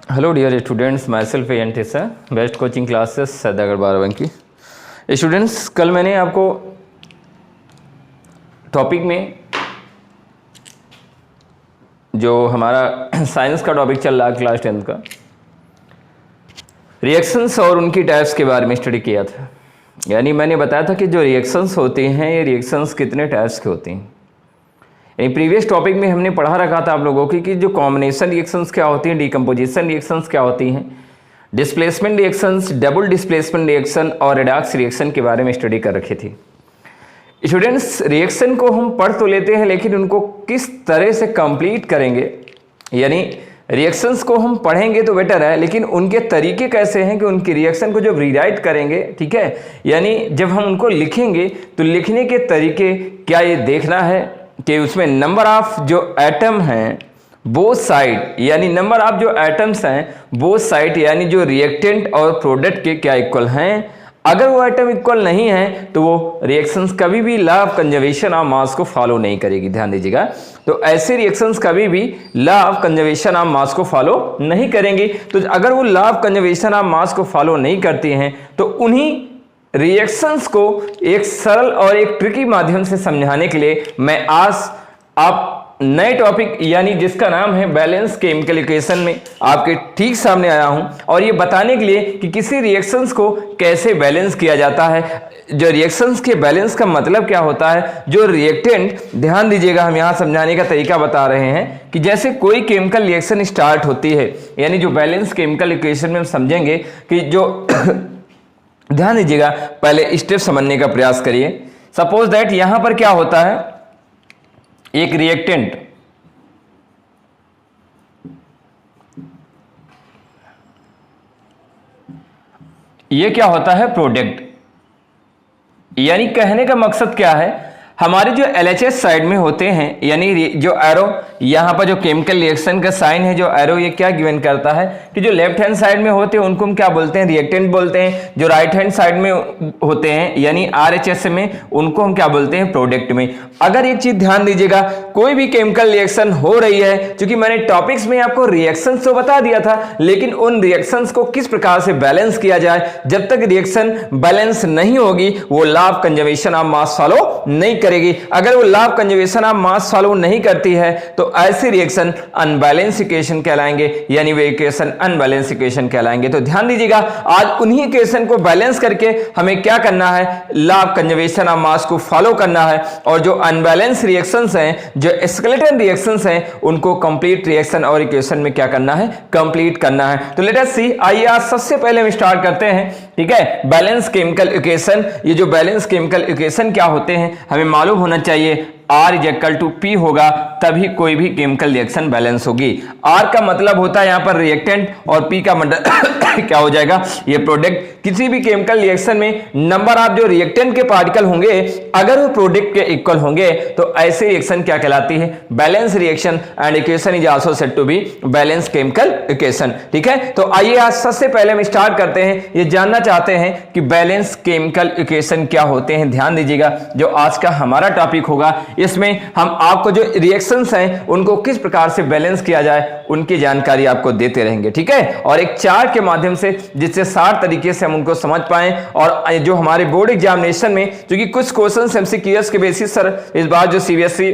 Hello dear students, myself and best coaching classes Saidagarh Barabanki. Students, कल मैंने आपको topic में जो हमारा साइंस का टॉपिक चल रहा है क्लास 10th का, रिएक्शंस और उनकी टाइप्स के बारे में स्टडी किया था। यानी मैंने बताया था कि जो रिएक्शंस होते हैं ये रिएक्शंस कितने टाइप्स के होते हैं। यानी प्रीवियस टॉपिक में हमने पढ़ा रखा था आप लोगों की कि जो कॉम्बिनेशन रिएक्शंस क्या होती हैं, डिकम्पोजिशन रिएक्शंस क्या होती हैं, displacement reactions, double displacement reaction और रेडॉक्स रिएक्शन के बारे में स्टडी कर रखी थी। स्टूडेंट्स, रिएक्शन को हम पढ़ तो लेते हैं लेकिन उनको किस तरह से कंप्लीट करेंगे, यानी रिएक्शंस को हम पढ़ेंगे तो बेटर है, लेकिन उनके तरीके कैसे हैं कि उनकी रिएक्शन को जब रीराइट करेंगे, ठीक है, यानी जब हम उनको लिखेंगे तो लिखने के तरीके क्या ये देखना है कि उसमें नंबर ऑफ जो एटम हैं बोथ साइड, यानी नंबर ऑफ जो एटम्स हैं बोथ साइड, यानी जो रिएक्टेंट और प्रोडक्ट के क्या इक्वल हैं। अगर वो एटम इक्वल नहीं है तो वो रिएक्शंस कभी भी लॉ ऑफ कंजर्वेशन ऑफ मास को फॉलो नहीं करेगी। ध्यान दीजिएगा, तो ऐसे रिएक्शंस कभी भी लॉ ऑफ कंजर्वेशन ऑफ मास को फॉलो नहीं करेंगी। तो अगर वो लॉ ऑफ कंजर्वेशन ऑफ मास को फॉलो नहीं करती हैं तो उन्हीं रिएक्शंस को एक सरल और एक ट्रिकी माध्यम से समझाने के लिए मैं आज आप नए टॉपिक यानी जिसका नाम है बैलेंस केमिकल इक्वेशन में आपके ठीक सामने आया हूं, और ये बताने के लिए कि किसी रिएक्शंस को कैसे बैलेंस किया जाता है। जो रिएक्शंस के बैलेंस का मतलब क्या होता है, जो रिएक्टेंट, ध्यान दीजिएगा हम यहां समझाने का तरीका बता रहे हैं कि जैसे कोई केमिकल रिएक्शन स्टार्ट होती है, यानी जो बैलेंस केमिकल इक्वेशन में हम समझेंगे कि जो ध्यान दीजिएगा, पहले स्टेप समझने का प्रयास करिए। सपोज दैट यहां पर क्या होता है, एक रिएक्टेंट, ये क्या होता है, प्रोडक्ट। यानी कहने का मकसद क्या है, हमारे जो LHS साइड में होते हैं, यानी जो एरो यहां पर जो केमिकल रिएक्शन का साइन है, जो एरो ये क्या गिवन करता है कि जो लेफ्ट हैंड साइड में होते हैं उनको हम क्या बोलते हैं, रिएक्टेंट बोलते हैं। जो राइट हैंड साइड में होते हैं यानी RHS में, उनको हम क्या बोलते हैं, प्रोडक्ट में। अगर एक चीज ध्यान दीजिएगा, कोई भी केमिकल रिएक्शन हो रही है, क्योंकि मैंने टॉपिक्स में आपको रिएक्शंस तो बता दिया था, लेकिन उन रिएक्शंस को किस प्रकार से बैलेंस किया जाए, जब तक रिएक्शन बैलेंस नहीं होगी वो law of conservation of mass follow नहीं करेगी। अगर वो law of conservation of mass follow नहीं करती है तो ऐसे रिएक्शन अनबैलेंस इक्वेशन कहलाएंगे, यानी वे इक्वेशन अनबैलेंस इक्वेशन कहलाएंगे। तो ध्यान दीजिएगा, आज उन्हीं इक्वेशन को बैलेंस करके हमें क्या करना है, लॉ ऑफ कंजर्वेशन ऑफ मास को फॉलो करना है, और जो अनबैलेंस रिएक्शंस हैं, जो स्केलेटन रिएक्शंस हैं, उनको कंप्लीट रिएक्शन और इक्वेशन में क्या करना है, कंप्लीट करना है। तो लेट अस सी, आइए आज सबसे पहले हम स्टार्ट करते हैं, ठीक है, बैलेंस केमिकल इक्वेशन। ये जो बैलेंस केमिकल इक्वेशन क्या होते हैं हमें मालूम होना चाहिए। R = P होगा तभी कोई भी केमिकल रिएक्शन बैलेंस होगी। R का मतलब होता है यहां पर रिएक्टेंट और P का मतलब क्या हो जाएगा, ये प्रोडक्ट। किसी भी केमिकल रिएक्शन में नंबर ऑफ जो रिएक्टेंट के पार्टिकल होंगे अगर वो प्रोडक्ट के इक्वल होंगे तो ऐसे रिएक्शन क्या कहलाती है, balance reaction, and equation is also said to be balance chemical equation. ठीक है, तो आइए आज सबसे पहले हम स्टार्ट करते हैं, ये जानना चाहते हैं कि बैलेंस केमिकल इक्वेशन क्या होते हैं। ध्यान दीजिएगा, जो आज का हमारा टॉपिक होगा इसमें हम आपको जो रिएक्शंस हैं उनको किस प्रकार से बैलेंस किया जाए उनकी जानकारी आपको देते रहेंगे, ठीक है, और एक चार्ट के माध्यम से जिससे 60 तरीके से हम उनको समझ पाएं। और जो हमारे बोर्ड एग्जामिनेशन में क्योंकि कुछ क्वेश्चन MCQs के बेसिस पर इस बार जो CBSE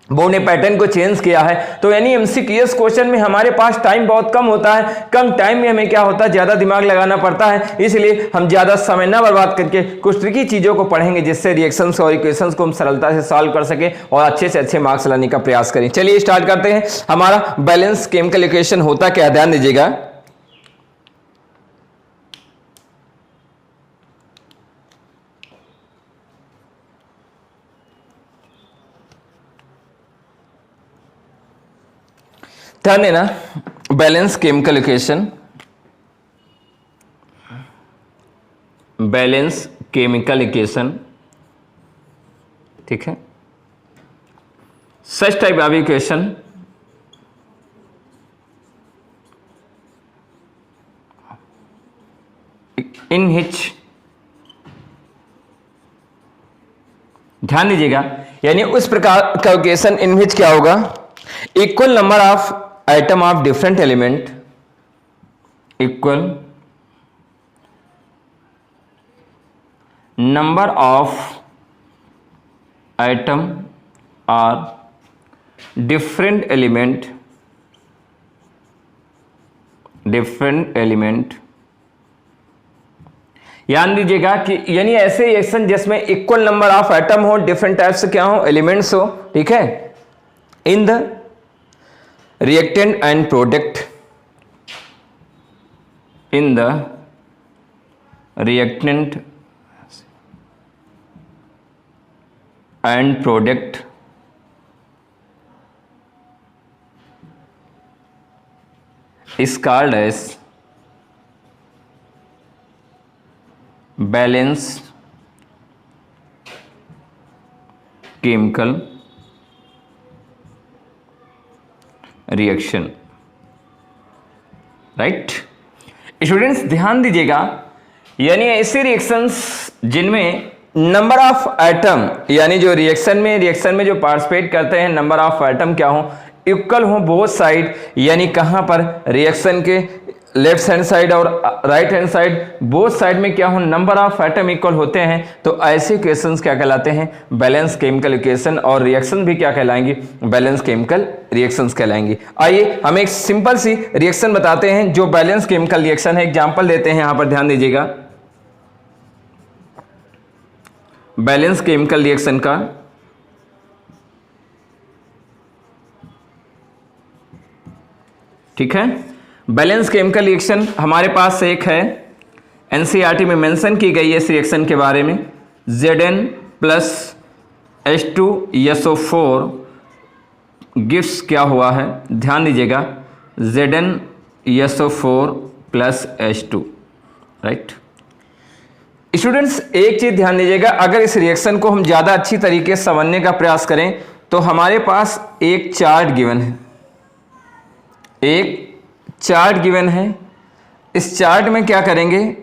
बोर्ड ने पैटर्न को चेंज किया है, तो यानी MCQs क्वेश्चन में हमारे पास टाइम बहुत कम होता है, कम टाइम में हमें क्या होता है, ज्यादा दिमाग लगाना पड़ता है, इसलिए हम ज्यादा समय ना बर्बाद करके कुछ ट्रिकी चीजों को पढ़ेंगे जिससे रिएक्शंस और इक्वेशंस को हम सरलता से सॉल्व कर सके और अच्छे से अच्छे मार्क्स लाने का प्रयास करें। चलिए स्टार्ट करते हैं। हमारा बैलेंस केमिकल इक्वेशन होता क्या, ध्यान दीजिएगा। ध्यान देना, balance chemical equation, balance chemical equation, ठीक है, such type of equation in hitch, ध्यान दीजिएगा, यानी उस प्रकार का इक्वेशन इन विच क्या होगा, equal number of item of different element equal number of item are different element ध्यान दीजिएगा कि यानी ऐसे रिएक्शन जिसमें इक्वल नंबर ऑफ एटम हो, डिफरेंट टाइप से क्या हो, एलिमेंट्स हो, ठीक है, in the reactant and product, in the reactant and product is called as balanced chemical reaction, right. Students ध्यान दीजिएगा, यानी ऐसे रिएक्शंस जिनमें नंबर ऑफ एटम यानी जो रिएक्शन में जो पार्टिसिपेट करते हैं नंबर ऑफ एटम क्या हो, इक्वल हो बोथ साइड, यानी कहां पर रिएक्शन के लेफ्ट हैंड साइड और right hand side both side में क्या हो, नंबर ऑफ एटम इक्वल होते हैं, तो ऐसे इक्वेशंस क्या कहलाते हैं, बैलेंस केमिकल इक्वेशन, और रिएक्शन भी क्या कहलाएंगी, बैलेंस केमिकल रिएक्शंस कहलाएंगी। आइए हम एक सिंपल सी रिएक्शन बताते हैं जो बैलेंस केमिकल रिएक्शन है, एग्जांपल देते हैं, यहां पर ध्यान दीजिएगा। बैलेंस केमिकल रिएक्शन का ठीक है, बैलेंस केमिकल रिएक्शन हमारे पास एक है, एनसीईआरटी में मेंशन की गई है इस रिएक्शन के बारे में, Zn प्लस H2SO4 गिव्स क्या हुआ है, ध्यान दीजिएगा, ZnSO4 plus H2, right. Students एक चीज ध्यान दीजिएगा, अगर इस रिएक्शन को हम ज़्यादा अच्छी तरीके से समझने का प्रयास करें तो हमारे पास एक चार्ट गिवन है, एक चार्ट गिवन है। इस चार्ट में क्या करेंगे,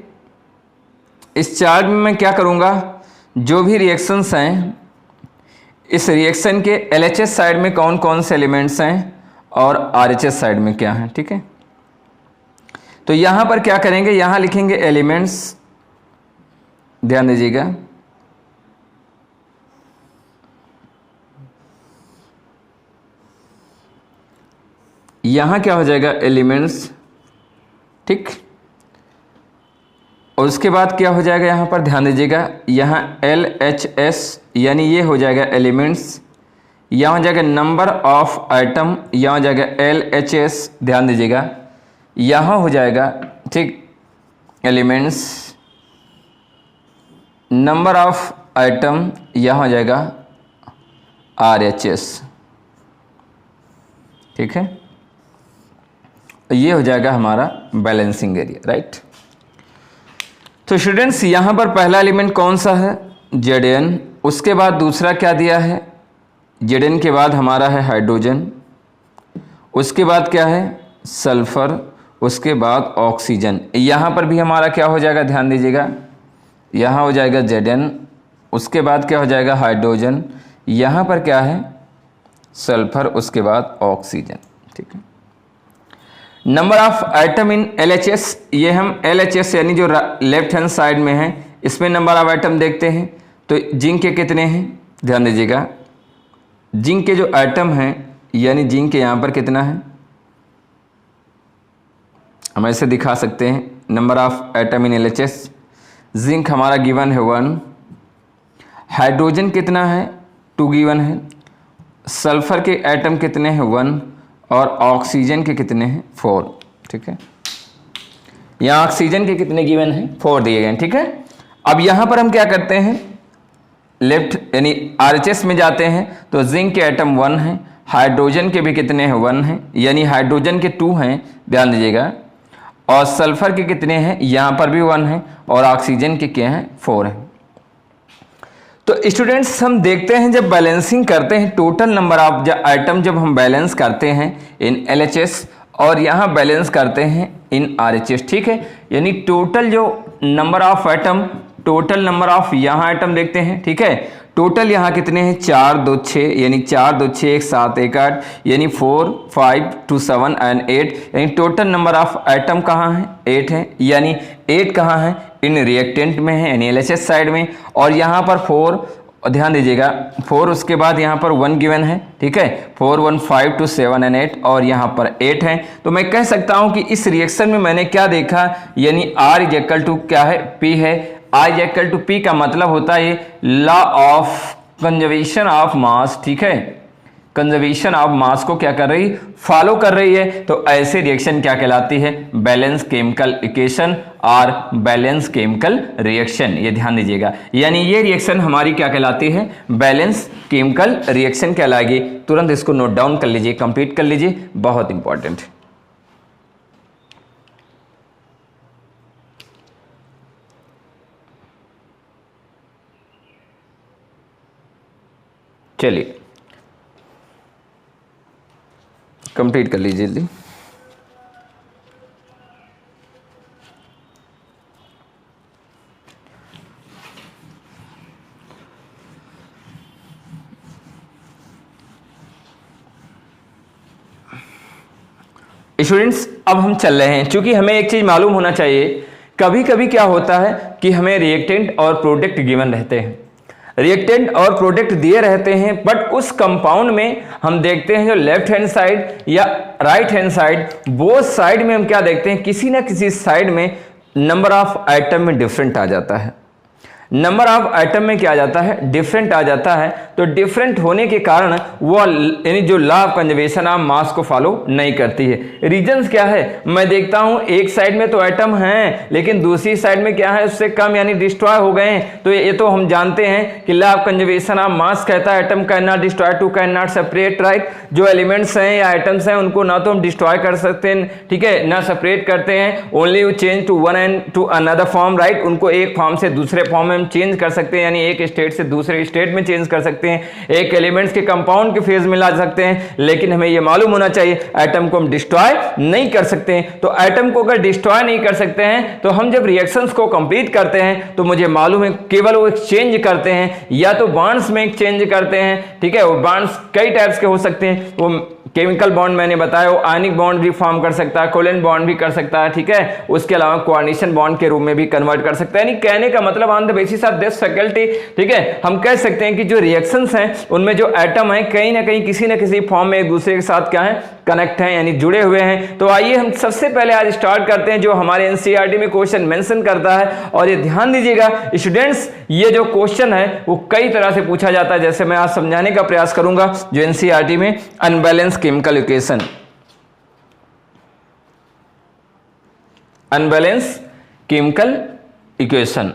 इस चार्ट में मैं क्या करूँगा, जो भी रिएक्शंस हैं इस रिएक्शन के LHS साइड में कौन कौन से एलिमेंट्स हैं और RHS साइड में क्या हैं, ठीक है। तो यहाँ पर क्या करेंगे, यहाँ लिखेंगे एलिमेंट्स, ध्यान दीजिएगा, यहाँ क्या हो जाएगा एलिमेंट्स, ठीक, और उसके बाद क्या हो जाएगा, यहाँ पर ध्यान दीजिएगा, यहाँ LHS यानी ये हो जाएगा एलिमेंट्स, यहाँ हो जाएगा नंबर ऑफ आइटम, यहाँ हो जाएगा LHS, ध्यान दीजिएगा, यहाँ हो जाएगा ठीक एलिमेंट्स, नंबर ऑफ आइटम, यहाँ हो जाएगा RHS, ठीक है। ये हो जाएगा हमारा बैलेंसिंग एरिया, राइट। तो स्टूडेंट्स यहाँ पर पहला एलिमेंट कौन सा है, Zn, उसके बाद दूसरा क्या दिया है, Zn के बाद हमारा है हाइड्रोजन, उसके बाद क्या है सल्फर, उसके बाद ऑक्सीजन। यहाँ पर भी हमारा क्या हो जाएगा, ध्यान दीजिएगा, यहाँ हो जाएगा Zn, उसके बाद क्या हो जाएगा हाइड्रोजन, यहाँ पर क्या है सल्फर, उसके बाद ऑक्सीजन, ठीक है। Number of item in LHS, ये हम LHS यानी जो लेफ्ट हैंड साइड में है इसमें नंबर ऑफ आइटम देखते हैं, तो जिंक के कितने हैं, ध्यान दीजिएगा, जिंक के जो आइटम हैं यानी जिंक के यहाँ पर कितना है, हम ऐसे दिखा सकते हैं, number of item in LHS, zinc हमारा गिवन है 1, हाइड्रोजन कितना है 2 गिवन है, सल्फर के आइटम कितने हैं 1, और ऑक्सीजन के कितने हैं 4, ठीक है। यहाँ ऑक्सीजन के कितने गिवन हैं 4 दिए गए, ठीक है। अब यहाँ पर हम क्या करते हैं, लेफ्ट यानी RHS में जाते हैं, तो जिंक के आइटम 1 हैं, हाइड्रोजन के भी कितने हैं 1 हैं, यानी हाइड्रोजन के 2 हैं, ध्यान दीजिएगा, और सल्फर के कितने हैं, यहाँ पर भी 1 हैं, और ऑक्सीजन के क्या हैं 4 हैं। तो स्टूडेंट्स हम देखते हैं जब बैलेंसिंग करते हैं, टोटल नंबर ऑफ आइटम जब हम बैलेंस करते हैं इन LHS और यहाँ बैलेंस करते हैं इन RHS, ठीक है, यानी टोटल जो number of item, total number of यहाँ आइटम देखते हैं, ठीक है, टोटल यहाँ कितने हैं 4 2 6 यानी 4 2 6 1 7 1 8 यानी 4 5 2 7 एंड 8 यानी टोटल नंबर ऑफ एटम कहाँ है 8 है। यानी 8 कहाँ है इन रिएक्टेंट में है यानी LHS साइड में, और यहाँ पर 4 ध्यान दीजिएगा 4 उसके बाद यहाँ पर 1 गिवन है, ठीक है 4 1 5 2 7 एंड 8 और यहाँ पर 8 है। तो मैं कह सकता हूँ कि इस रिएक्शन में मैंने क्या देखा यानी R इज इक्वल टू क्या है P है। R is equal to P का मतलब होता है law of conservation of mass, ठीक है कंजर्वेशन ऑफ मास को क्या कर रही फॉलो कर रही है। तो ऐसे रिएक्शन क्या कहलाती है बैलेंस केमिकल इक्वेशन और बैलेंस केमिकल रिएक्शन, ये ध्यान दीजिएगा। यानी ये रिएक्शन हमारी क्या कहलाती है बैलेंस केमिकल रिएक्शन कहलाएगी। तुरंत इसको नोट डाउन कर लीजिए, कंप्लीट कर लीजिए, बहुत इंपॉर्टेंट। चलिए कंप्लीट कर लीजिए जल्दी। स्टूडेंट्स अब हम चल रहे हैं, क्योंकि हमें एक चीज मालूम होना चाहिए, कभी कभी क्या होता है कि हमें रिएक्टेंट और प्रोडक्ट गिवन रहते हैं, रिएक्टेंट और प्रोडक्ट दिए रहते हैं, बट उस कंपाउंड में हम देखते हैं जो लेफ्ट हैंड साइड या right hand side both side में हम क्या देखते हैं किसी ना किसी साइड में नंबर ऑफ आइटम में डिफरेंट आ जाता है। नंबर ऑफ आइटम में क्या आ जाता है डिफरेंट आ जाता है। तो डिफरेंट होने के कारण वो यानी जो लॉ ऑफ कंजर्वेशन ऑफ मास को फॉलो नहीं करती है। रीजंस क्या है, मैं देखता हूं एक साइड में तो आइटम हैं लेकिन दूसरी साइड में क्या है उससे कम यानी डिस्ट्रॉय हो गए हैं। तो ये तो हम जानते हैं कि law of conservation of mass कहता है atom can not destroy, to can not separate, right. जो एलिमेंट्स हैं या आइटम्स हैं उनको ना तो हम डिस्ट्रॉय कर सकते हैं, ठीक है, ना सेपरेट करते हैं, only you change to one and to another form, right. उनको एक फॉर्म से दूसरे फॉर्म में चेंज कर सकते हैं, यानी एक स्टेट से दूसरे स्टेट में चेंज कर सकते हैं, एक एलिमेंट्स के कंपाउंड के फेज में ला सकते हैं। लेकिन हमें यह मालूम होना चाहिए एटम को हम डिस्ट्रॉय नहीं कर सकते हैं। तो एटम को अगर डिस्ट्रॉय नहीं कर सकते हैं तो हम जब रिएक्शंस को कंप्लीट करते हैं तो मुझे मालूम है केवल वो एक्सचेंज करते हैं, या तो बॉन्ड्स में एक्सचेंज करते हैं, ठीक है। वो बॉन्ड्स कई टाइप्स के हो सकते हैं, वो केमिकल बॉन्ड मैंने बताया, वो आयनिक बॉन्ड भी फॉर्म कर सकता है, कोवेलेंट बॉन्ड भी कर सकता है, ठीक है। उसके अलावा कोऑर्डिनेशन बॉन्ड के रूप में भी कन्वर्ट कर सकता है। यानी कहने का मतलब on the basis of this faculty, ठीक है, हम कह सकते हैं कि जो रिएक्शंस हैं उनमें जो एटम है कहीं ना कहीं किसी न किसी फॉर्म में एक दूसरे के साथ क्या है कनेक्ट हैं, यानी जुड़े हुए हैं। तो आइए हम सबसे पहले आज स्टार्ट करते हैं जो हमारे एनसीईआरटी में क्वेश्चन मेंशन करता है। और ये ध्यान दीजिएगा स्टूडेंट्स, ये जो क्वेश्चन है वो कई तरह से पूछा जाता है, जैसे मैं आज समझाने का प्रयास करूंगा। जो एनसीईआरटी में unbalance chemical equation, unbalance chemical equation,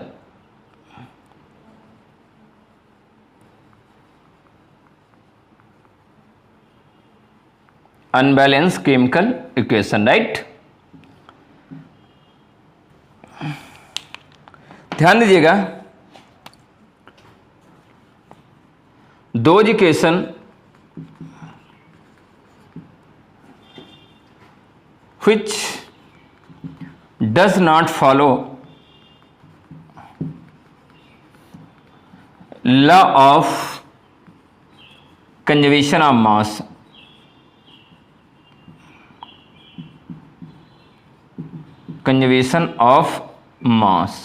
unbalance chemical equation, right. ध्यान दीजिएगा, दो equation which does not follow law of conservation of mass, conservation of mass,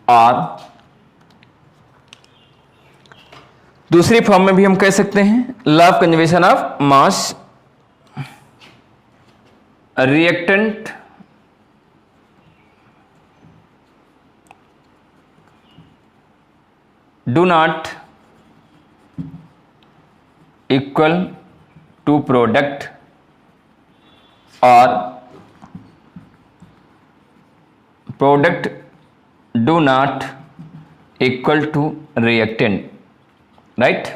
और दूसरी फॉर्म में भी हम कह सकते हैं law of conservation of mass, reactant do not equal to product, और product do not equal to reactant, right.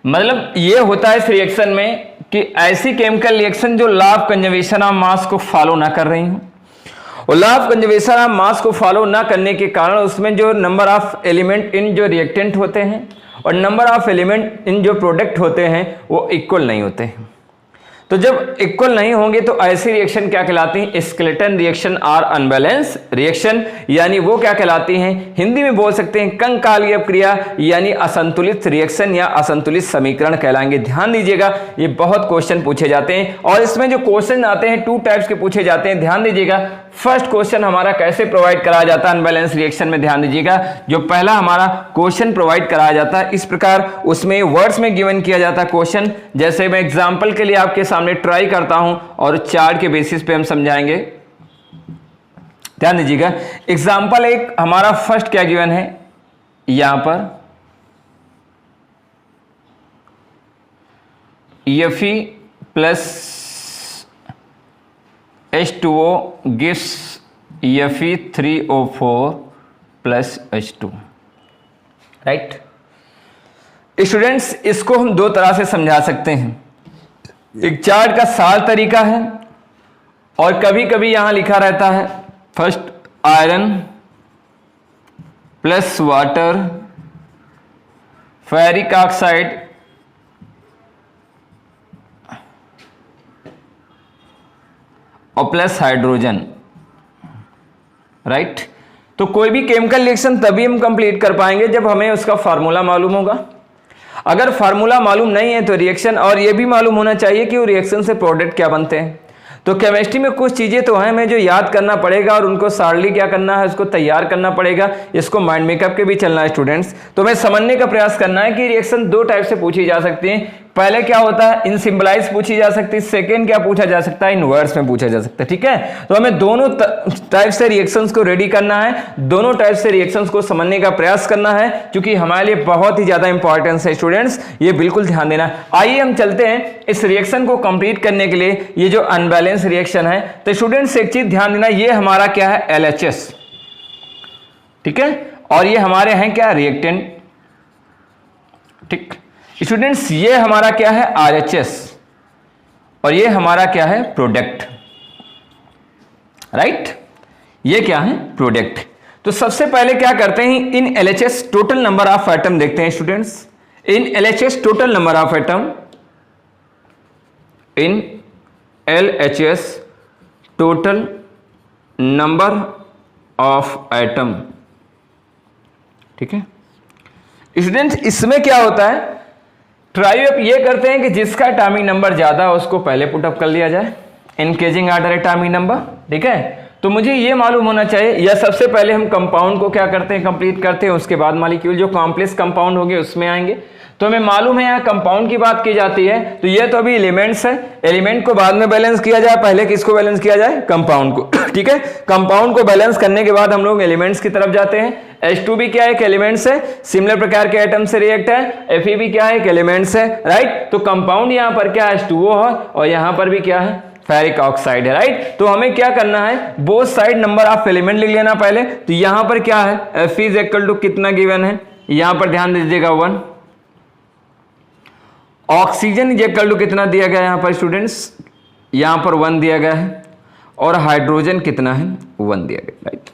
मतलब ये होता है इस रिएक्शन में कि ऐसी केमिकल रिएक्शन जो लॉ ऑफ कंजर्वेशन ऑफ मास को फॉलो ना कर रही हो, और लॉ ऑफ कंजर्वेशन ऑफ मास को फॉलो ना करने के कारण उसमें जो नंबर ऑफ एलिमेंट इन जो रिएक्टेंट होते हैं और नंबर ऑफ एलिमेंट इन जो प्रोडक्ट होते हैं वो इक्वल नहीं होते हैं। तो जब इक्वल नहीं होंगे तो ऐसी रिएक्शन क्या कहलाती हैं? स्केलेटन रिएक्शन और अनबैलेंस रिएक्शन, यानी वो क्या कहलाती हैं? हिंदी में बोल सकते हैं कंकालीय क्रिया, यानी असंतुलित रिएक्शन या असंतुलित समीकरण कहलाएंगे। ध्यान दीजिएगा, ये बहुत क्वेश्चन पूछे जाते हैं और इसमें जो क्वेश्चन आते हैं 2 टाइप्स के पूछे जाते हैं। ध्यान दीजिएगा, फर्स्ट क्वेश्चन हमारा कैसे प्रोवाइड कराया जाता है अनबैलेंस रिएक्शन में। ध्यान दीजिएगा, जो पहला हमारा क्वेश्चन प्रोवाइड कराया जाता है इस प्रकार, उसमें वर्ड्स में गिवन किया जाता है क्वेश्चन। जैसे मैं एग्जांपल के लिए आपके सामने ट्राई करता हूं और चार्ट के बेसिस पे हम समझाएंगे। ध्यान दीजिएगा, एग्जांपल एक हमारा फर्स्ट क्या गिवन है, यहां पर Fe plus H2O gives Fe3O4 plus H2, right. Students, इसको हम 2 तरह से समझा सकते हैं। एक चार्ट का सरल तरीका है और कभी कभी यहां लिखा रहता है first iron plus water, ferric oxide और प्लस हाइड्रोजन, राइट। तो कोई भी केमिकल रिएक्शन तभी हम कंप्लीट कर पाएंगे जब हमें उसका फार्मूला मालूम होगा। अगर फार्मूला मालूम नहीं है तो रिएक्शन, और ये भी मालूम होना चाहिए कि वो रिएक्शन से प्रोडक्ट क्या बनते हैं। तो केमिस्ट्री में कुछ चीजें तो हैं हमें जो याद करना पड़ेगा और उनको सारली क्या करना है, उसको तैयार करना पड़ेगा। इसको माइंड मेकअप के भी चलना है स्टूडेंट्स। तो मैं समझने का प्रयास करना है कि रिएक्शन 2 टाइप से पूछी जा सकती है। पहले क्या होता है, इन सिंबलाइज पूछी जा सकती है। सेकेंड क्या पूछा जा सकता है, इन वर्ड्स में पूछा जा सकता है। ठीक है, तो हमें दोनों टाइप से रिएक्शंस को रेडी करना है, दोनों टाइप से रिएक्शंस को समझने का प्रयास करना है, क्योंकि हमारे लिए बहुत ही ज्यादा इंपॉर्टेंस है स्टूडेंट्स, ये बिल्कुल ध्यान देना। आइए हम चलते हैं इस रिएक्शन को कंप्लीट करने के लिए। ये जो अनबैलेंस रिएक्शन है, तो स्टूडेंट्स एक चीज ध्यान देना, ये हमारा क्या है, LHS, ठीक है, और ये हमारे हैं क्या, रिएक्टेंट। ठीक स्टूडेंट्स, ये हमारा क्या है, RHS, और ये हमारा क्या है, प्रोडक्ट, राइट। ये क्या है, प्रोडक्ट। तो सबसे पहले क्या करते हैं, इन LHS total number of atom देखते हैं students. In LHS total number of atom, in LHS total number of atom, ठीक है स्टूडेंट्स। इसमें क्या होता है, ट्राई अप ये करते हैं कि जिसका एटॉमिक नंबर ज्यादा है उसको पहले पुटअप कर लिया जाए, इंक्रीजिंग ऑर्डर एटॉमिक नंबर, ठीक है। तो मुझे ये मालूम होना चाहिए, या सबसे पहले हम कंपाउंड को क्या करते हैं, कंप्लीट करते हैं, उसके बाद मॉलिक्यूल जो कॉम्प्लेक्स कंपाउंड होंगे उसमें आएंगे। तो हमें मालूम है यहाँ कंपाउंड की बात की जाती है, तो ये तो अभी एलिमेंट्स है, एलिमेंट को बाद में बैलेंस किया जाए, पहले किसको बैलेंस किया जाए, कंपाउंड को, ठीक है। कंपाउंड को बैलेंस करने के बाद हम लोग एलिमेंट्स की तरफ जाते हैं। H2 भी क्या है, एक एलिमेंट्स है, सिमिलर प्रकार के एटम से रिएक्ट है। Fe भी क्या है, एक एलिमेंट्स है, राइट। तो कंपाउंड यहाँ पर क्या है, H2O है, और यहाँ पर भी क्या है, फेरिक ऑक्साइड है, राइट। तो हमें क्या करना है, both side number of element लिख लेना पहले। तो यहाँ पर क्या है, Fe इज इक्वल टू कितना गिवन है, यहाँ पर ध्यान दीजिएगा 1। ऑक्सीजन इज इक्वल टू कितना दिया गया है यहाँ पर स्टूडेंट्स, यहाँ पर 1 दिया गया है, और हाइड्रोजन कितना है, 1 दिया गया, राइट।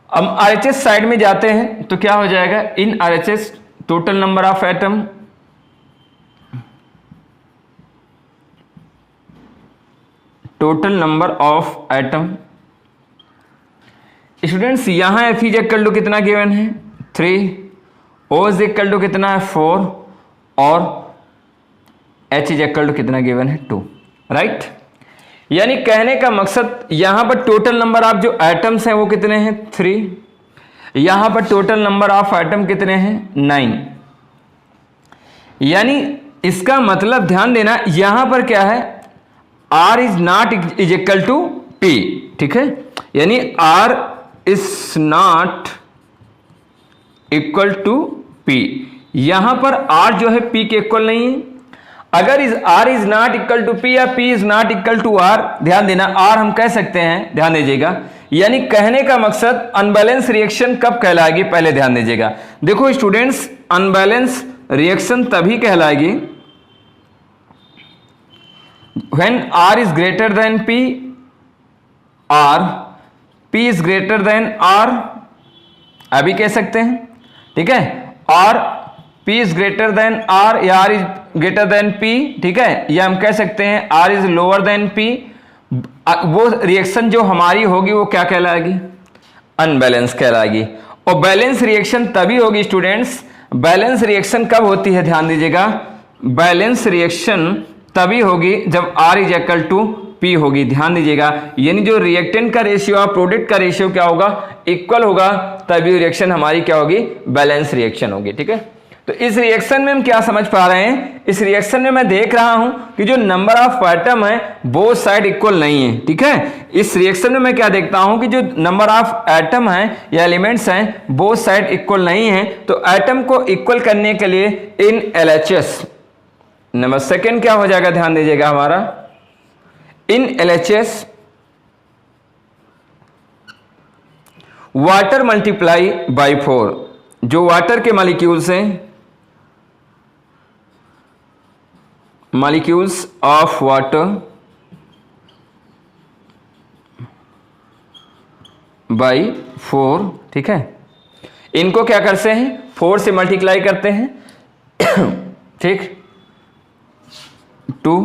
अब RHS साइड में जाते हैं तो क्या हो जाएगा, इन RHS total number of atom, total number of atom students, यहां Fe इज इक्वल टू कितना गिवन है, 3, O इज इक्वल टू कितना है, 4, और H इज इक्वल टू कितना गिवन है, 2, राइट। यानी कहने का मकसद, यहां पर टोटल नंबर ऑफ जो एटम्स हैं वो कितने हैं, 3, यहां पर टोटल नंबर ऑफ एटम कितने हैं, 9। यानी इसका मतलब ध्यान देना, यहां पर क्या है, R is not is equal to P, ठीक है। यानी R is not equal to P, यहां पर R जो है P के इक्वल नहीं है। अगर R is not equal to P या P is not equal to R, ध्यान देना, R हम कह सकते हैं, ध्यान दीजिएगा। यानी कहने का मकसद, अनबैलेंस रिएक्शन कब कहलाएगी, पहले ध्यान दीजिएगा। देखो स्टूडेंट्स, अनबैलेंस रिएक्शन तभी कहलाएगी when R is greater than P और P is greater than R, अभी कह सकते हैं, ठीक है। और P is greater than R या R is greater than P, ठीक है, या हम कह सकते हैं R is lower than P, वो रिएक्शन जो हमारी होगी वो क्या कहलाएगी? अनबैलेंस कहलाएगी। और बैलेंस रिएक्शन तभी होगी स्टूडेंट्स, बैलेंस रिएक्शन कब होती है? ध्यान दीजिएगा, बैलेंस रिएक्शन तभी होगी जब R is equal to P होगी। ध्यान दीजिएगा, यानी जो रिएक्टेंट का रेशियो और प्रोडक्ट का रेशियो क्या होगा? इक्वल होगा, तभी रिएक्शन हमारी क्या होगी? बैलेंस रिएक्शन होगी, ठीक है। तो इस रिएक्शन में हम क्या समझ पा रहे हैं? इस रिएक्शन में मैं देख रहा हूं कि जो नंबर ऑफ एटम है बोथ साइड इक्वल नहीं है, ठीक है। इस रिएक्शन में मैं क्या देखता हूं कि जो नंबर ऑफ एटम है या एलिमेंट्स हैं बोथ साइड इक्वल नहीं है। तो एटम को इक्वल करने के लिए इन LHS, नंबर सेकेंड क्या हो जाएगा? ध्यान दीजिएगा, हमारा इन LHS वाटर मल्टीप्लाई बाई 4, जो वाटर के मॉलिक्यूल्स हैं, मॉलिक्यूल्स ऑफ वाटर बाई 4, ठीक है, इनको क्या करते हैं? 4 से मल्टीप्लाई करते हैं, ठीक, to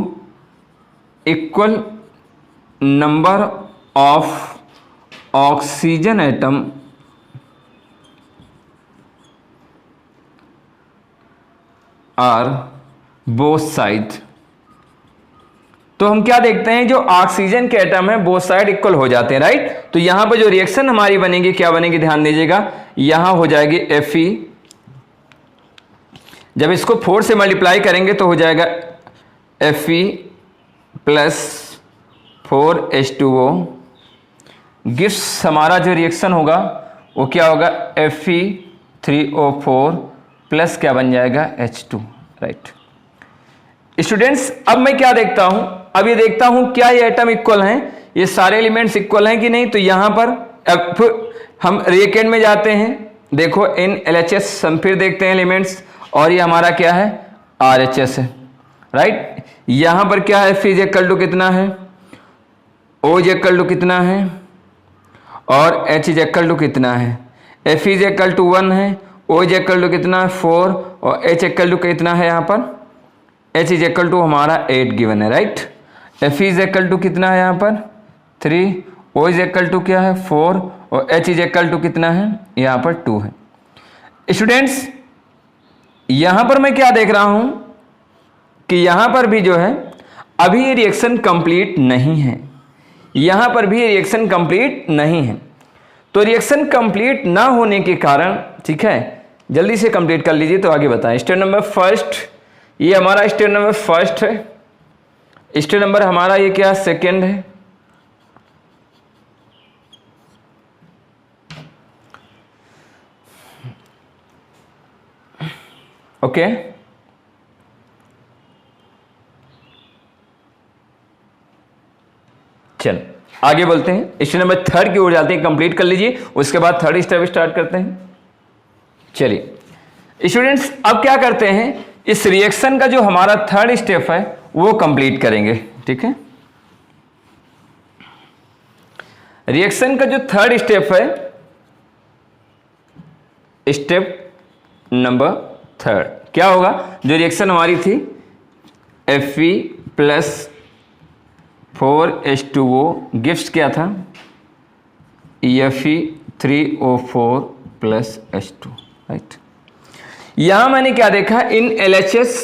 equal number of oxygen atom are both side. तो हम क्या देखते हैं? जो ऑक्सीजन के एटम है बोथ साइड इक्वल हो जाते हैं, राइट। तो यहां पर जो रिएक्शन हमारी बनेगी क्या बनेगी? ध्यान दीजिएगा, यहां हो जाएगी Fe, जब इसको 4 से मल्टीप्लाई करेंगे तो हो जाएगा Fe प्लस 4H2O, गिव्स हमारा जो रिएक्शन होगा वो क्या होगा? Fe3O4 प्लस क्या बन जाएगा? H2, right. स्टूडेंट्स, अब मैं क्या देखता हूं? अब ये देखता हूं क्या ये एटम इक्वल हैं, ये सारे एलिमेंट्स इक्वल हैं कि नहीं। तो यहां पर अब हम रिएक्टेंट में जाते हैं, देखो इन LHS हम फिर देखते हैं एलिमेंट्स, और ये हमारा क्या है? RHS है, राइट। यहां पर क्या है? F इज इक्वल टू कितना है? O इज इक्वल टू कितना है? और H इज इक्वल टू कितना है? F इज इक्वल टू 1 है, O इज इक्वल टू कितना है? 4, और H इक्वल टू कितना है? यहाँ पर H इज इक्वल टू हमारा 8 गिवन है, right. F is equal to कितना है? यहाँ पर 3, O इज इक्वल टू क्या है? 4, और H इज इक्वल टू कितना है? यहाँ पर 2 है। स्टूडेंट्स, यहाँ पर मैं क्या देख रहा हूँ कि यहाँ पर भी जो है अभी ये रिएक्शन कंप्लीट नहीं है, यहाँ पर भी रिएक्शन कंप्लीट नहीं है। तो रिएक्शन कंप्लीट ना होने के कारण, ठीक है, जल्दी से कंप्लीट कर लीजिए तो आगे बताएं। स्टेप नंबर फर्स्ट, ये हमारा स्टेप नंबर फर्स्ट है, स्टेप नंबर हमारा ये क्या? सेकेंड है। ओके, चल आगे बोलते हैं, स्टेप नंबर थर्ड की ओर जाते हैं। कंप्लीट कर लीजिए, उसके बाद थर्ड स्टेप स्टार्ट करते हैं। चलिए स्टूडेंट्स, अब क्या करते हैं? इस रिएक्शन का जो हमारा थर्ड स्टेप है वो कंप्लीट करेंगे, ठीक है। रिएक्शन का जो थर्ड स्टेप है, स्टेप नंबर थर्ड, क्या होगा? जो रिएक्शन हमारी थी Fe प्लस 4H2O गिव्स क्या था? Fe3O4 plus H2, right. यहां मैंने क्या देखा? In LHS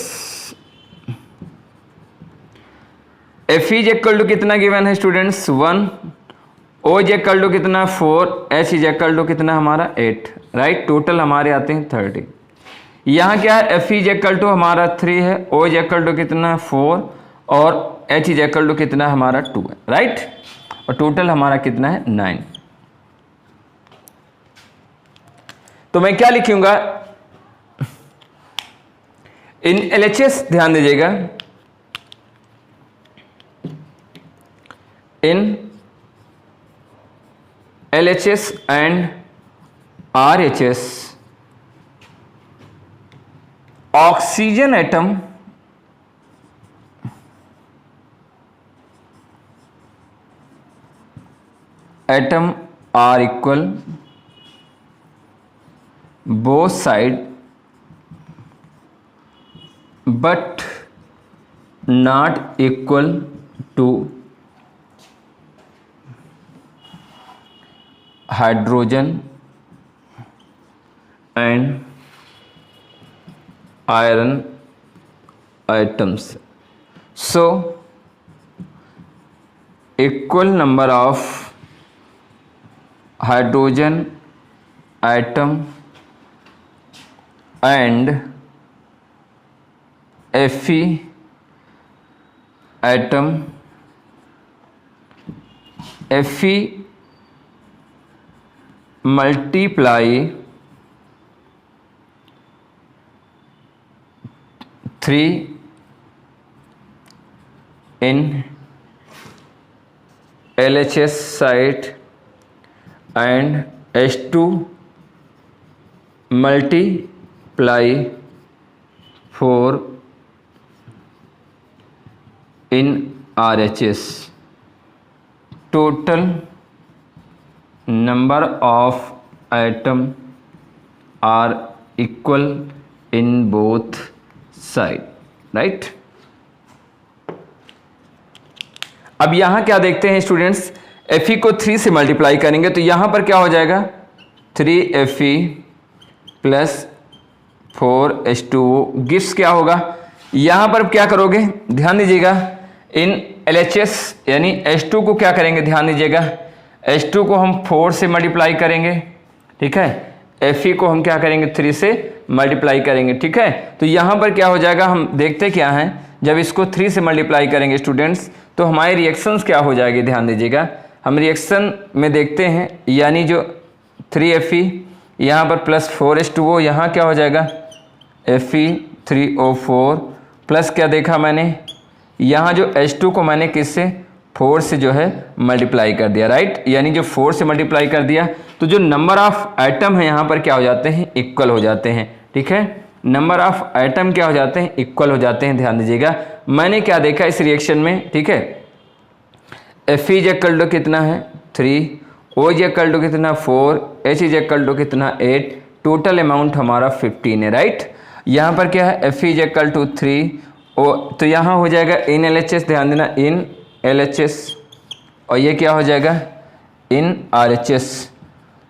Fe is equal to कितना गिवन है students? 1, O is equal to कितना? 4, H इज इक्वल टू कितना हमारा? 8, राइट। टोटल हमारे आते हैं 30। यहाँ क्या है? Fe इज इक्वल टू हमारा 3 है, O इज इक्वल टू कितना? 4, और H इज इक्वल टू कितना हमारा? 2 है, राइट। और टोटल हमारा कितना है? 9। तो मैं क्या लिखूंगा? इन LHS, ध्यान दीजिएगा, in LHS and RHS oxygen atom are equal, both side but not equal to hydrogen and iron atoms. So equal number of hydrogen atom and Fe atom, Fe multiply 3 in LHS site and H2 multiply 4 in RHS. Total number of atom are equal in both side, right? अब यहां क्या देखते हैं students, Fe को 3 से multiply करेंगे तो यहां पर क्या हो जाएगा 3Fe प्लस 4H2O गिव्स क्या होगा। यहां पर क्या करोगे, ध्यान दीजिएगा, इन LHS यानी H2 को क्या करेंगे, ध्यान दीजिएगा, H2 को हम 4 से मल्टीप्लाई करेंगे, ठीक है, Fe को हम क्या करेंगे 3 से मल्टीप्लाई करेंगे, ठीक है। तो यहाँ पर क्या हो जाएगा, हम देखते क्या हैं, जब इसको 3 से मल्टीप्लाई करेंगे स्टूडेंट्स तो हमारे रिएक्शंस क्या हो जाएगी, ध्यान दीजिएगा। हम रिएक्शन में देखते हैं, यानी जो 3Fe यहाँ पर प्लस 4H2O, यहाँ क्या हो जाएगा Fe3O4 प्लस क्या देखा मैंने, यहाँ जो H2 को मैंने किससे 4 से जो है मल्टीप्लाई कर दिया, राइट, यानी जो 4 से मल्टीप्लाई कर दिया तो जो नंबर ऑफ आइटम है यहाँ पर क्या हो जाते हैं, इक्वल हो जाते हैं, ठीक है, नंबर ऑफ आइटम क्या हो जाते हैं, इक्वल हो जाते हैं। ध्यान दीजिएगा मैंने क्या देखा इस रिएक्शन में, ठीक है, Fe इज इक्वल टू कितना है 3, O इज इक्वल टू कितना 4, H इज इक्वल टू कितना 8, टोटल अमाउंट हमारा 15 है, राइट। यहाँ पर क्या है Fe इज इक्वल टू 3, तो यहाँ हो जाएगा इन LHS, ध्यान देना इन LHS, और ये क्या हो जाएगा इन RHS,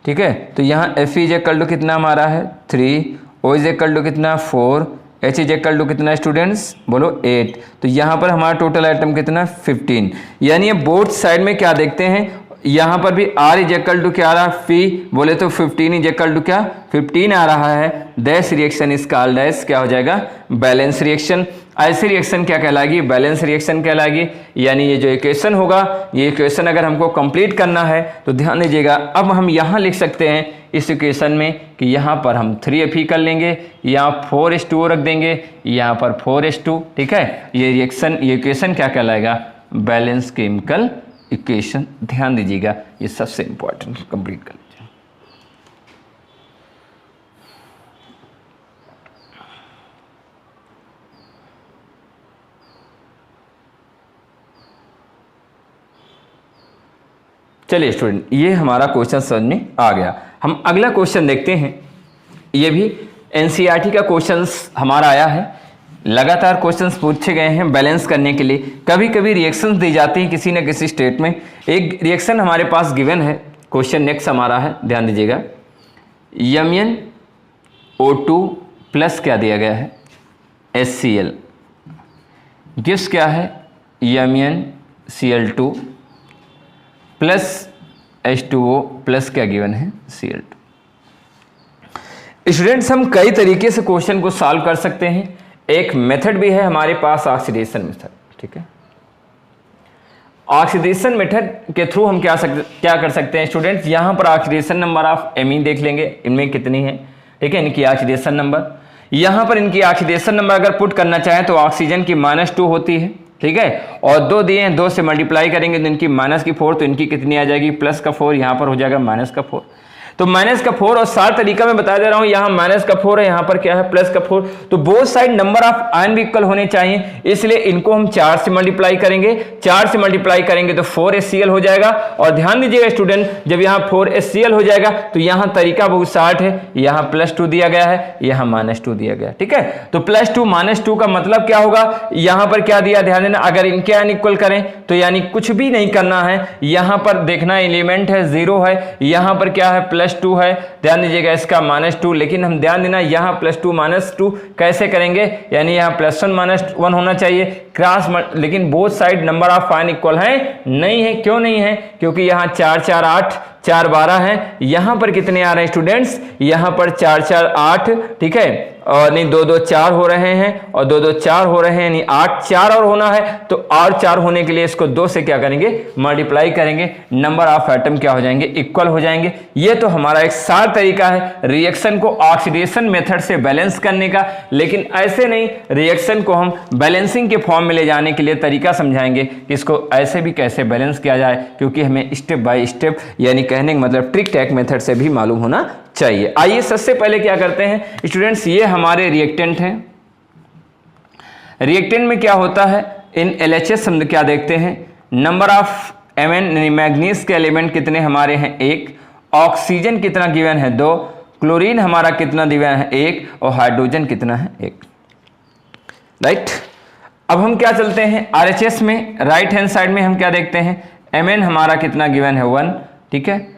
ठीक है। तो यहाँ Fe इज इक्वल टू कितना हमारा है 3, O इज इक्वल टू कितना 4, H इज इक्वल टू कितना स्टूडेंट्स बोलो 8, तो यहाँ पर हमारा टोटल आइटम कितना 15, यानी ये बोथ साइड में क्या देखते हैं, यहाँ पर भी R इज इक्वल टू क्या आ रहा है, फी बोले तो 15 इज इक्वल टू क्या 15 आ रहा है। दैस रिएक्शन इज कॉल्ड एज क्या हो जाएगा बैलेंस रिएक्शन। ऐसी रिएक्शन क्या कहलाएगी, बैलेंस रिएक्शन कहलाएगी। यानी ये जो इक्वेशन होगा, ये इक्वेशन अगर हमको कंप्लीट करना है तो ध्यान दीजिएगा, अब हम यहाँ लिख सकते हैं इस इक्वेशन में कि यहाँ पर हम 3Fe कर लेंगे, यहाँ 4H2O रख देंगे, यहाँ पर 4H2, ठीक है। ये रिएक्शन, ये इक्वेशन क्या कहलाएगा बैलेंस केमिकल इक्वेशन। ध्यान दीजिएगा ये सबसे इंपॉर्टेंट, कंप्लीट कर लीजिए। चलिए स्टूडेंट, ये हमारा क्वेश्चन समझ में आ गया। हम अगला क्वेश्चन देखते हैं। ये भी एनसीईआरटी का क्वेश्चंस हमारा आया है, लगातार क्वेश्चंस पूछे गए हैं बैलेंस करने के लिए। कभी कभी रिएक्शंस दी जाती हैं किसी न किसी स्टेट में। एक रिएक्शन हमारे पास गिवन है, क्वेश्चन नेक्स्ट हमारा है, ध्यान दीजिएगा। MnO2 प्लस क्या दिया गया है HCl, गिव्स क्या है MnCl2 प्लस H2O प्लस क्या गिवन है Cl2। स्टूडेंट्स, हम कई तरीके से क्वेश्चन को सॉल्व कर सकते हैं। एक मेथड भी है हमारे पास ऑक्सीडेशन मेथड, ठीक है। ऑक्सीडेशन मेथड के थ्रू हम क्या कर सकते हैं स्टूडेंट्स, यहां पर ऑक्सीडेशन नंबर ऑफ एमीन देख लेंगे, इनमें कितनी है, ठीक है, इनकी ऑक्सीडेशन नंबर। यहां पर इनकी ऑक्सीडेशन नंबर अगर पुट करना चाहें तो ऑक्सीजन की -2 होती है, ठीक है, और 2 दिए हैं, 2 से मल्टीप्लाई करेंगे तो इनकी -4, तो इनकी कितनी आ जाएगी +4, यहाँ पर हो जाएगा -4। तो माइनस का 4 और सार तरीका मैं बता दे रहा हूं, यहां माइनस का 4 है, यहां पर क्या है प्लस का 4, तो both side number of ion भी इक्वल होने चाहिए, इसलिए इनको हम 4 से मल्टीप्लाई करेंगे। 4 से मल्टीप्लाई करेंगे तो 4HCl हो जाएगा। और ध्यान दीजिएगा स्टूडेंट, जब यहां 4HCl हो जाएगा तो यहां तरीका बहुत शार्ट है, यहां +2 दिया गया है, यहां -2 दिया गया है, ठीक है। तो +2 -2 का मतलब क्या होगा, यहां पर क्या दिया, ध्यान देना, अगर इनके आयन इक्वल करें तो यानी कुछ भी नहीं करना है, यहां पर देखना एलिमेंट है 0 है, यहां पर क्या है +2 है, ध्यान दीजिएगा इसका -2, लेकिन हम ध्यान देना यहां +2 -2 कैसे करेंगे, यानी यहां +1 -1 होना चाहिए क्रॉस, लेकिन both side number of ion equal है नहीं है। क्यों नहीं है, क्योंकि यहां 4 4 8 4 12 है, यहां पर कितने आ रहे हैं स्टूडेंट्स, यहां पर 4 4 8, ठीक है, और नहीं 2 2 4 हो रहे हैं और 2 2 4 हो रहे हैं, यानी 8 4 और होना है, तो और 4 होने के लिए इसको 2 से क्या करेंगे, मल्टीप्लाई करेंगे, नंबर ऑफ एटम क्या हो जाएंगे, इक्वल हो जाएंगे। ये तो हमारा एक सार तरीका है रिएक्शन को ऑक्सीडेशन मेथड से बैलेंस करने का, लेकिन ऐसे नहीं, रिएक्शन को हम बैलेंसिंग के फॉर्म में ले जाने के लिए तरीका समझाएंगे कि इसको ऐसे भी कैसे बैलेंस किया जाए, क्योंकि हमें स्टेप बाय स्टेप, यानी कहने का मतलब ट्रिक टैक मेथड से भी मालूम होना चाहिए। आइए सबसे पहले क्या करते हैं स्टूडेंट्स, ये हमारे रिएक्टेंट हैं। रिएक्टेंट में क्या होता है, इन LHS हम क्या देखते हैं, नंबर ऑफ Mn मैग्नीज के एलिमेंट कितने हमारे हैं 1, ऑक्सीजन कितना गिवन है 2, क्लोरीन हमारा कितना गिवन है 1, और हाइड्रोजन कितना है 1, राइट। अब हम क्या चलते हैं RHS में, राइट हैंड साइड में हम क्या देखते हैं, Mn हमारा कितना गिवन है 1, ठीक है,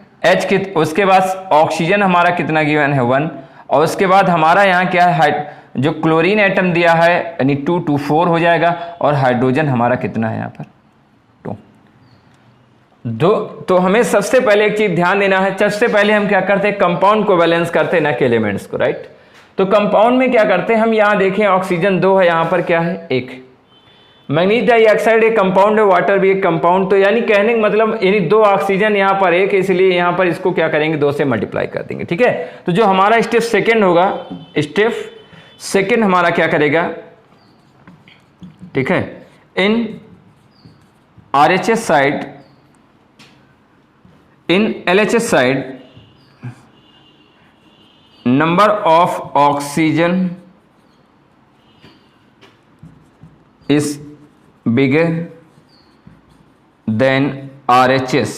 उसके बाद ऑक्सीजन हमारा कितना गिवन है 1, और उसके बाद हमारा यहाँ क्या है, जो क्लोरीन एटम दिया है यानी 2 2 4 हो जाएगा, और हाइड्रोजन हमारा कितना है यहाँ पर 2। तो हमें सबसे पहले एक चीज ध्यान देना है, सबसे पहले हम क्या करते हैं, कंपाउंड को बैलेंस करते हैं, ना कि एलिमेंट्स को, राइट। तो कंपाउंड में क्या करते हैं हम, यहाँ देखें ऑक्सीजन 2 है, यहाँ पर क्या है 1, मैग्नीज डाइऑक्साइड एक कंपाउंड है, वाटर भी एक कंपाउंड, तो यानी कहने का मतलब यानी 2 ऑक्सीजन यहाँ पर 1, इसलिए यहाँ पर इसको क्या करेंगे 2 से मल्टीप्लाई कर देंगे, ठीक है। तो जो हमारा स्टेप सेकंड होगा, स्टेप सेकंड हमारा क्या करेगा, ठीक है, इन RHS side, in LHS side number of oxygen is bigger than RHS।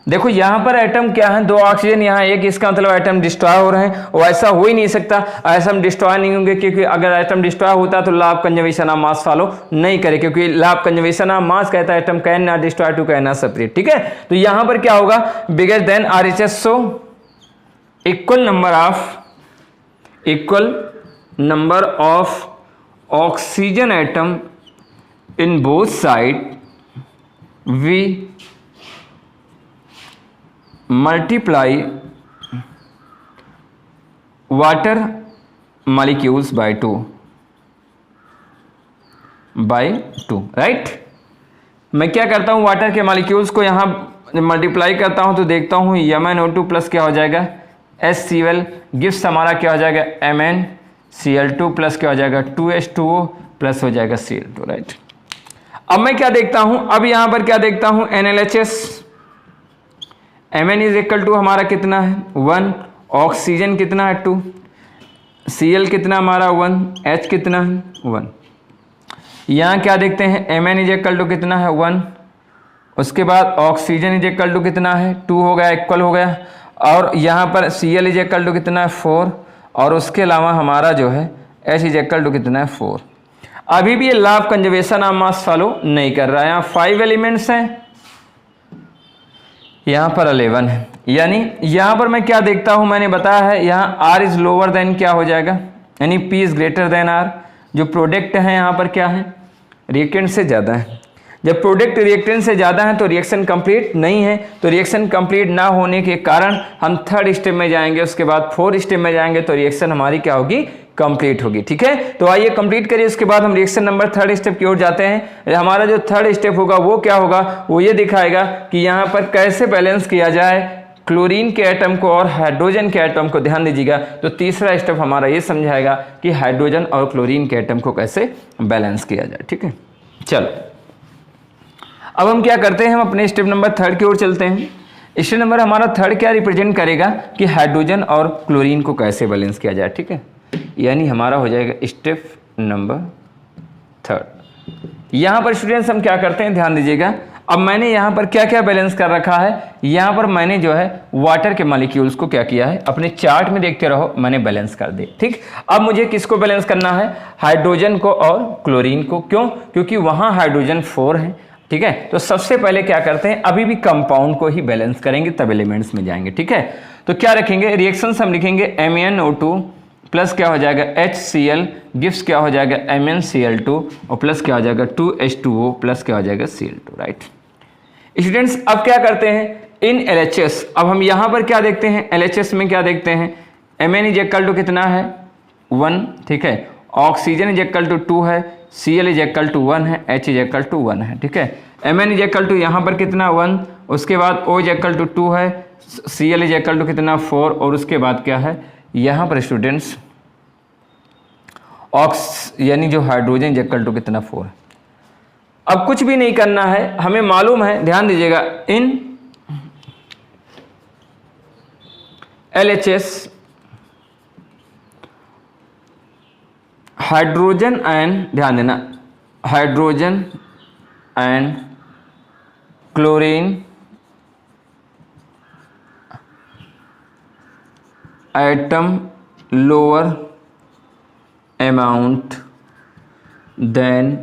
देखो यहां पर एटम क्या है, 2 ऑक्सीजन यहाँ 1, इसका मतलब एटम डिस्ट्रॉय हो रहे हैं, और ऐसा हो ही नहीं सकता, ऐसा हम डिस्ट्रॉय नहीं होंगे, क्योंकि अगर एटम डिस्ट्रॉय होता तो law of conservation of mass follow नहीं करे, क्योंकि law of conservation of mass कहता है atom can not destroy to can not separate, ठीक है। तो यहां पर क्या होगा, bigger than RHS, so equal number of oxygen atom in both side we multiply water molecules by 2 right. मैं क्या करता हूं, वाटर के मॉलिक्यूल्स को यहां मल्टीप्लाई करता हूं, तो देखता हूं MnO2 प्लस क्या हो जाएगा HCl, गिव्स हमारा क्या हो जाएगा MnCl2 प्लस क्या हो जाएगा 2H2O प्लस हो जाएगा Cl2, राइट। अब मैं क्या देखता हूं, अब यहां पर क्या देखता हूं NaLHS, Mn is equal to हमारा कितना है 1, ऑक्सीजन कितना है 2, Cl कितना हमारा 1, H कितना है 1। यहां क्या देखते हैं Mn इज इक्वल टू कितना है 1, उसके बाद ऑक्सीजन इज इक्वल टू कितना है 2 हो गया, इक्वल हो गया, और यहां पर Cl इज इक्वल टू कितना है 4, और उसके अलावा हमारा जो है H इज इक्वल टू कितना है 4। अभी भी ये law of conservation of mass follow नहीं कर रहा है, यहाँ 5 एलिमेंट्स हैं, यहाँ पर 11 है, यानी यहाँ पर मैं क्या देखता हूँ, मैंने बताया है यहाँ R इज लोअर देन क्या हो जाएगा, यानी P is greater than R। जो प्रोडक्ट है यहाँ पर क्या है, रिएक्टेंट से ज़्यादा है। जब प्रोडक्ट रिएक्टेंट से ज़्यादा है तो रिएक्शन कंप्लीट नहीं है, तो रिएक्शन कंप्लीट ना होने के कारण हम 3rd स्टेप में जाएंगे, उसके बाद 4th स्टेप में जाएंगे, तो रिएक्शन हमारी क्या होगी, कंप्लीट होगी, ठीक है। तो आइए कंप्लीट करिए, उसके बाद हम रिएक्शन नंबर 3rd स्टेप की ओर जाते हैं। हमारा जो 3rd स्टेप होगा वो क्या होगा, वो ये दिखाएगा कि यहाँ पर कैसे बैलेंस किया जाए क्लोरीन के एटम को और हाइड्रोजन के एटम को। ध्यान दीजिएगा, तो तीसरा स्टेप हमारा ये समझाएगा कि हाइड्रोजन और क्लोरीन के एटम को कैसे बैलेंस किया जाए, ठीक है। चलो अब हम क्या करते हैं, हम अपने स्टेप नंबर 3 की ओर चलते हैं। स्टेप नंबर हमारा थर्ड क्या रिप्रेजेंट करेगा कि हाइड्रोजन और क्लोरीन को कैसे बैलेंस किया जाए, ठीक है, यानी हमारा हो जाएगा स्टेप नंबर थर्ड। यहाँ पर स्टूडेंट्स हम क्या करते हैं, ध्यान दीजिएगा। अब मैंने यहाँ पर क्या क्या बैलेंस कर रखा है, यहाँ पर मैंने जो है वाटर के मॉलिक्यूल्स को क्या किया है, अपने चार्ट में देखते रहो, मैंने बैलेंस कर दिए, ठीक। अब मुझे किसको बैलेंस करना है, हाइड्रोजन को और क्लोरीन को। क्यों? क्योंकि वहाँ हाइड्रोजन 4 है, ठीक है। तो सबसे पहले क्या करते हैं, अभी भी कंपाउंड को ही बैलेंस करेंगे, तब एलिमेंट्स में जाएंगे, ठीक है। तो क्या रखेंगे, रिएक्शंस हम लिखेंगे MnO2 प्लस क्या हो जाएगा HCl गिव्स क्या हो जाएगा MnCl2 और प्लस क्या हो जाएगा 2H2O प्लस क्या हो जाएगा Cl2, राइट। स्टूडेंट्स अब क्या करते हैं, इन LHS, अब हम यहाँ पर क्या देखते हैं, LHS में क्या देखते हैं, Mn इज इक्वल टू कितना है 1, ठीक है, ऑक्सीजन इज इक्वल टू 2 है, Cl इज इक्वल टू 1 है, H इज इक्वल टू 1 है, ठीक है। Mn इज इक्वल टू यहाँ पर कितना 1, उसके बाद O इज इक्वल टू 2 है, Cl इज इक्वल टू कितना 4 और उसके बाद क्या है यहाँ पर स्टूडेंट्स ऑक्स यानी जो हाइड्रोजन इज इक्वल टू कितना 4 है। अब कुछ भी नहीं करना है, हमें मालूम है, ध्यान दीजिएगा, इन LHS हाइड्रोजन एंड, ध्यान देना, hydrogen and chlorine atom lower amount than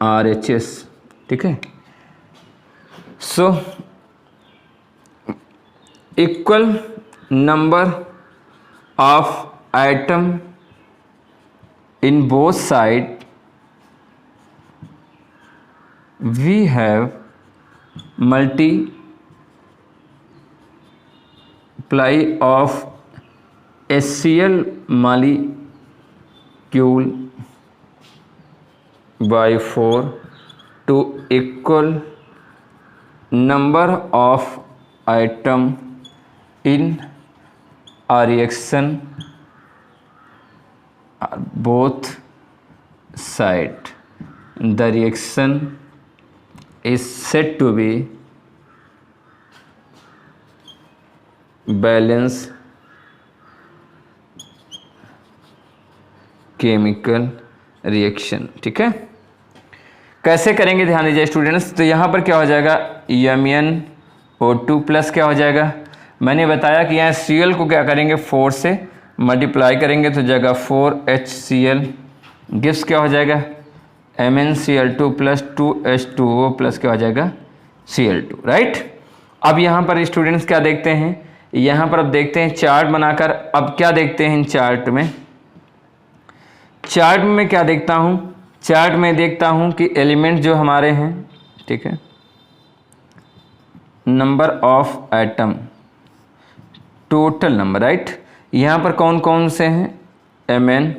RHS, ठीक है। So equal number of atom in both side we have multiply of HCl molecule by 4 to equal number of atom in a reaction both side. The reaction is said to be balanced chemical reaction, ठीक है। कैसे करेंगे, ध्यान दीजिए students. तो यहाँ पर क्या हो जाएगा, MnO2 प्लस क्या हो जाएगा, मैंने बताया कि यहाँ Cl को क्या करेंगे 4 से मल्टीप्लाई करेंगे तो जाएगा 4HCl गिव्स क्या हो जाएगा MnCl2 प्लस 2H2O प्लस क्या हो जाएगा Cl2, राइट। अब यहाँ पर स्टूडेंट्स क्या देखते हैं, यहाँ पर अब देखते हैं चार्ट बनाकर। अब क्या देखते हैं इन चार्ट में, चार्ट में क्या देखता हूँ, चार्ट में देखता हूँ कि एलिमेंट जो हमारे हैं, ठीक है, number of atom, total number, right. यहाँ पर कौन कौन से हैं, Mn,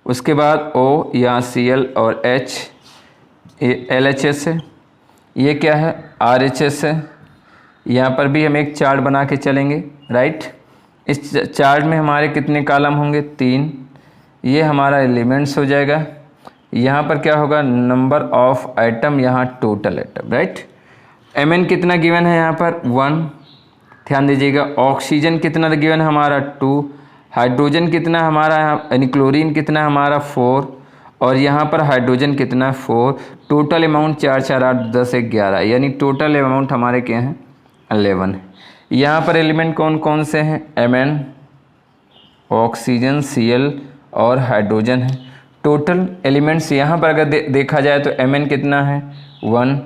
उसके बाद O या Cl और H, LHS है, ये क्या है RHS है। यहाँ पर भी हम एक चार्ट बना के चलेंगे, राइट। इस चार्ट में हमारे कितने कॉलम होंगे, 3, ये हमारा एलिमेंट्स हो जाएगा। यहाँ पर क्या होगा, नंबर ऑफ आइटम, यहाँ टोटल आइटम, राइट। Mn कितना गिवन है यहाँ पर 1, ध्यान दीजिएगा। ऑक्सीजन कितना गिवन है हमारा 2, हाइड्रोजन कितना हमारा यानी क्लोरीन कितना हमारा 4 और यहाँ पर हाइड्रोजन कितना 4। टोटल अमाउंट 4 4 8 10 11 यानी टोटल अमाउंट हमारे क्या हैं 11 है। यहाँ पर एलिमेंट कौन कौन से हैं, Mn, ऑक्सीजन, Cl और हाइड्रोजन है। टोटल एलिमेंट्स यहाँ पर अगर देखा जाए तो Mn कितना है 1,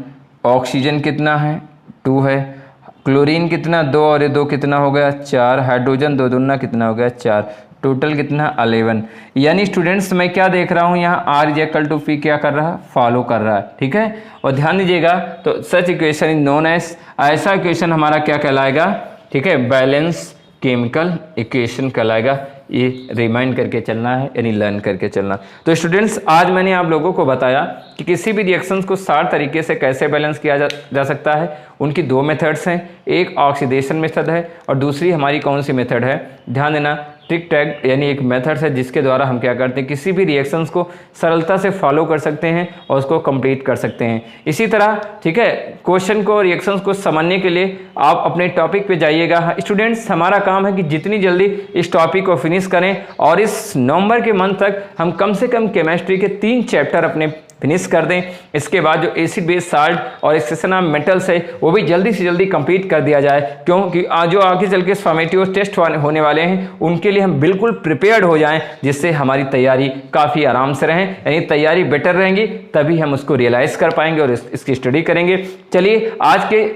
ऑक्सीजन कितना है 2 है, क्लोरीन कितना 2 और ये 2 कितना हो गया 4, हाइड्रोजन 2 दूना कितना हो गया 4, टोटल कितना 11। यानी स्टूडेंट्स मैं क्या देख रहा हूँ यहाँ R=P क्या कर रहा है, फॉलो कर रहा है, ठीक है। और ध्यान दीजिएगा तो सच इक्वेशन इज नोन एज, ऐसा इक्वेशन हमारा क्या कहलाएगा, ठीक है, बैलेंस केमिकल इक्वेशन कहलाएगा। ये रिमाइंड करके चलना है यानी लर्न करके चलना। तो स्टूडेंट्स आज मैंने आप लोगों को बताया कि किसी भी रिएक्शंस को 60 तरीके से कैसे बैलेंस किया जा सकता है। उनकी 2 मेथड्स हैं, एक ऑक्सीडेशन मेथड है और दूसरी हमारी कौन सी मेथड है, ध्यान देना ट्रिक टैग यानी एक मेथड्स है जिसके द्वारा हम क्या करते हैं, किसी भी रिएक्शंस को सरलता से फॉलो कर सकते हैं और उसको कंप्लीट कर सकते हैं। इसी तरह ठीक है, क्वेश्चन को रिएक्शंस को समझने के लिए आप अपने टॉपिक पे जाइएगा। स्टूडेंट्स, हमारा काम है कि जितनी जल्दी इस टॉपिक को फिनिश करें और इस नवंबर के मंथ तक हम कम से कम केमिस्ट्री के 3 चैप्टर अपने फिनिश कर दें। इसके बाद जो एसिड बेस साल्ट और एक्सट्रैक्शन ऑफ मेटल्स है वो भी जल्दी से जल्दी कंप्लीट कर दिया जाए, क्योंकि जो आगे चल के फॉर्मेटिव टेस्ट होने वाले हैं उनके लिए हम बिल्कुल प्रिपेयर्ड हो जाएं, जिससे हमारी तैयारी काफ़ी आराम से रहें, यानी तैयारी बेटर रहेंगी तभी हम उसको रियलाइज़ कर पाएंगे और इसकी स्टडी करेंगे। चलिए आज के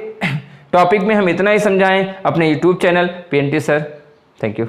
टॉपिक में हम इतना ही समझाएं अपने YouTube channel PNT sir. Thank you.